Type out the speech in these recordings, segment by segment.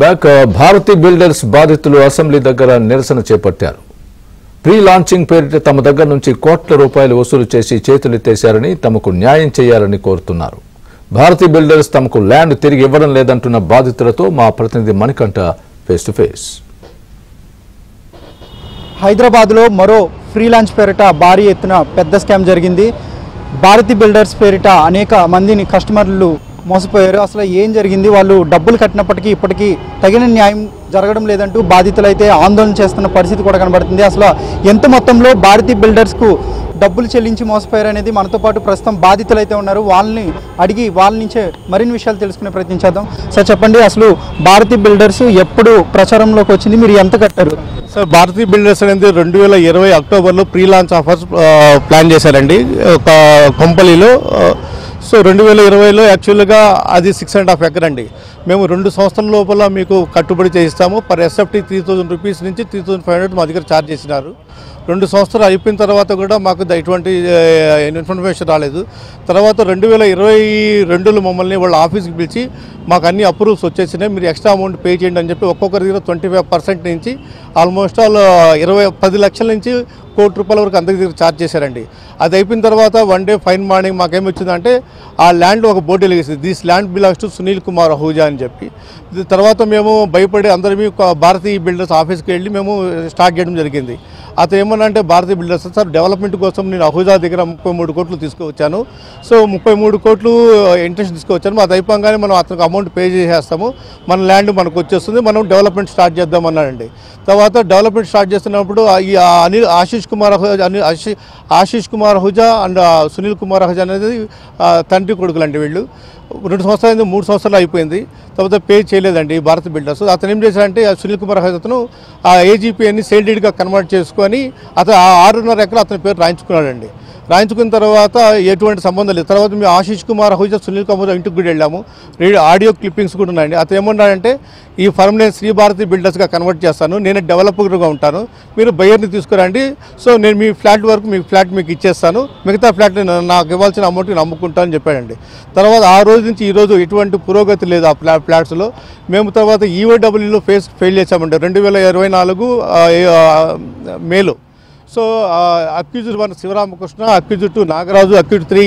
Bharati builders బాధితులు assembly దగ్గర నిరసన చేపట్టారు. ప్రీ లాంచింగ్ పేరిట తమ దగ్గర నుంచి కోట్ల రూపాయలు వసూలు చేసి చేతులెత్తేశారని, తమకు న్యాయం చేయాలని కోరుతున్నారు. భారతి బిల్డర్స్ తమకు ల్యాండ్ తిరిగి ఇవ్వడం లేదంటున్న బాధితులతో మా ప్రతినిధి మణికంఠ ఫేస్ టు ఫేస్. హైదరాబాద్లో మరో ఫ్రీ లాంచ్ పేరిట భారీ ఎత్తున పెద్ద స్కామ్ జరిగింది. భారతి బిల్డర్స్ పేరిట అనేక మందిని కస్టమర్లు మోసపోయారు. అసలు ఏం జరిగింది, వాళ్ళు డబ్బులు కట్టినప్పటికీ ఇప్పటికీ తగిన న్యాయం జరగడం లేదంటూ బాధితులు అయితే ఆందోళన చేస్తున్న పరిస్థితి కూడా కనబడుతుంది. అసలు ఎంత మొత్తంలో భారతి బిల్డర్స్కు డబ్బులు చెల్లించి మోసపోయారు అనేది మనతో పాటు ప్రస్తుతం బాధితులు అయితే ఉన్నారు. వాళ్ళని అడిగి వాళ్ళ నుంచే మరిన్ని విషయాలు తెలుసుకునే ప్రయత్నం చేద్దాం. సార్ చెప్పండి, అసలు భారతి బిల్డర్స్ ఎప్పుడు ప్రచారంలోకి వచ్చింది, మీరు ఎంత కట్టారు? సార్, భారతీ బిల్డర్స్ అనేది 2020 అక్టోబర్లో ప్రీ లాంచ్ ఆఫర్స్ ప్లాన్ చేశారండి ఒక కంపెనీలో. సో 2020లో యాక్చువల్గా అది 6.5 ఎకర్ అండి. మేము 2 సంవత్సరాల లోపల మీకు కట్టుబడి చేయిస్తాము. పర్ ఎస్ఎఫ్టీ 3000 రూపీస్ నుంచి 3500 మా దగ్గర ఛార్జ్ చేసినారు. 2 సంవత్సరాలు అయిపోయిన తర్వాత కూడా మాకు ఎటువంటి ఇన్ఫర్మేషన్ రాలేదు. తర్వాత 2022లో మమ్మల్ని వాళ్ళ ఆఫీస్కి పిలిచి మాకు అన్ని అప్రూవ్స్ వచ్చేసినాయి, మీరు ఎక్స్ట్రా అమౌంట్ పే చేయండి అని చెప్పి ఒక్కొక్కరి దగ్గర 25% నుంచి ఆల్మోస్ట్ ఆల్ 10 లక్షల నుంచి ₹1 కోటి వరకు అందరి దగ్గర ఛార్జ్ చేశారండి. అది అయిపోయిన తర్వాత వన్ డే ఫైన్ మార్నింగ్ మాకేమొచ్చిందంటే ఆ ల్యాండ్ ఒక బోర్డు వెలిగేసింది, this land belongs to Sunil Kumar Ahuja అని చెప్పి. తర్వాత మేము భయపడి అందరిమీ భారతీ బిల్డర్స్ ఆఫీస్కి వెళ్ళి మేము స్టార్ట్ చేయడం జరిగింది. అతను ఏమన్నా అంటే భారతీ బిల్డర్స్ సార్ డెవలప్మెంట్ కోసం నేను అహూజా దగ్గర 33 కోట్లు తీసుకువచ్చాను, సో 33 కోట్లు ఇంట్రెస్ట్ తీసుకువచ్చాను, అది అయిపోగానే మనం అతనికి అమౌంట్ పే చేసేస్తాము, మన ల్యాండ్ మనకు వచ్చేస్తుంది, మనం డెవలప్మెంట్ స్టార్ట్ చేద్దామన్నాడండి. తర్వాత డెవలప్మెంట్ స్టార్ట్ చేస్తున్నప్పుడు ఆశీష్ కుమార్ అహూజా అండ్ సునీల్ కుమార్ అహూజా అనేది తండ్రి కొడుకులు అండి. వీళ్ళు 2 సంవత్సరాలు అయింది, 3 సంవత్సరాలు అయిపోయింది, తర్వాత పే చేయలేదండి భారత్ బిల్డర్స్. అతను ఏం చేశాడంటే సునీల్ కుమార్ అహూజా అతను ఆ ఏజీపీని సేల్ డీడ్గా కన్వర్ట్ చేసుకొని అతను 6.5 ఎకరాలు అతని పేరు రాయించుకున్నాడండి. రాయించుకున్న తర్వాత ఎటువంటి సంబంధం లేదు. తర్వాత మేము ఆశీష్ కుమార్ అహూజా సునీల్ కుమార్ ఇంటికి కూడా వెళ్ళాము, ఆడియో క్లిప్పింగ్స్ కూడా ఉన్నాయండి. అతను ఏమన్నాడంటే ఈ ఫర్మ్ నేను శ్రీ భారతి బిల్డర్స్గా కన్వర్ట్ చేస్తాను, నేను డెవలపర్గా ఉంటాను, మీరు బయర్ని తీసుకురండి, సో నేను మీ ఫ్లాట్ వరకు మీ ఫ్లాట్ మీకు ఇచ్చేస్తాను, మిగతా ఫ్లాట్ నాకు ఇవ్వాల్సిన అమౌంట్ని నమ్ముకుంటానని చెప్పాడండి. తర్వాత ఆ రోజు నుంచి ఈరోజు ఎటువంటి పురోగతి లేదు ఆ ఫ్లాట్స్లో. మేము తర్వాత ఈఓడబ్ల్యూలో ఫెయిల్ చేశామండి 2024 మేలో. So accused 1 Sivaramakrishna, accused 2 Nagaraju, accused 3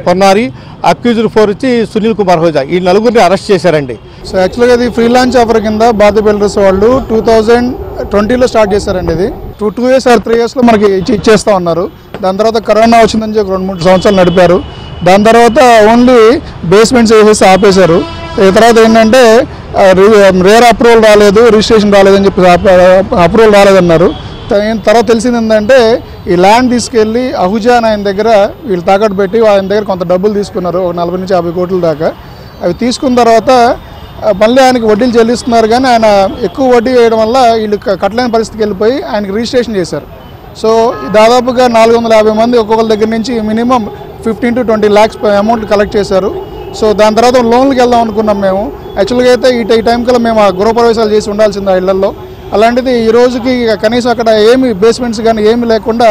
Ponnari, accused 4 వచ్చి సునీల్ కుమార్ అహూజా, ఈ నలుగురిని అరెస్ట్ చేశారండి. సో యాక్చువల్గా ఇది ఫ్రీ లాంచ్ ఆఫర్ కింద భారతి బిల్డర్స్ వాళ్ళు 2020లో స్టార్ట్ చేశారండి. ఇది 2 years or 3 yearsలో మనకి ఇచ్చేస్తూ ఉన్నారు. దాని తర్వాత కరోనా వచ్చిందని చెప్పి 2-3 సంవత్సరాలు నడిపారు. దాని తర్వాత ఓన్లీ బేస్మెంట్స్ వేసేసి ఆపేశారు. తర్వాత ఏంటంటే రేర్ అప్రూవల్ రాలేదు, రిజిస్ట్రేషన్ రాలేదని చెప్పి అప్రూవల్ రాలేదన్నారు. తర్వాత తెలిసింది ఏంటంటే ఈ ల్యాండ్ తీసుకెళ్ళి అహూజా ఆయన దగ్గర వీళ్ళు తాకట్టు పెట్టి ఆయన దగ్గర కొంత డబ్బులు తీసుకున్నారు, ఒక 40 నుంచి 50 కోట్ల దాకా. అవి తీసుకున్న తర్వాత మళ్ళీ ఆయనకి వడ్డీలు చెల్లిస్తున్నారు, కానీ ఆయన ఎక్కువ వడ్డీ వేయడం వల్ల వీళ్ళు కట్టలేని పరిస్థితికి వెళ్ళిపోయి ఆయనకి రిజిస్ట్రేషన్ చేశారు. సో దాదాపుగా 450 మంది ఒక్కొక్కరి దగ్గర నుంచి minimum 15 to 20 lakhs amount collect చేశారు. సో దాని తర్వాత లోన్లకు వెళ్దాం అనుకున్నాం మేము. యాక్చువల్గా అయితే ఈ టైం కల్లా మేము ఆ గృహప్రవేశాలు చేసి ఉండాల్సింది ఆ ఇళ్లలో. అలాంటిది ఈ రోజుకి కనీసం అక్కడ ఏమి బేస్మెంట్స్ కానీ ఏమి లేకుండా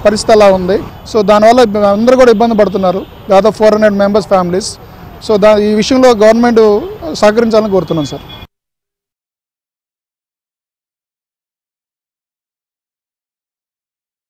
పరిస్థితి అలా ఉంది. సో దానివల్ల అందరూ కూడా ఇబ్బంది పడుతున్నారు, దాదాపు 400 members ఫ్యామిలీస్. సో ఈ విషయంలో గవర్నమెంట్ సహకరించాలని కోరుతున్నాం సార్.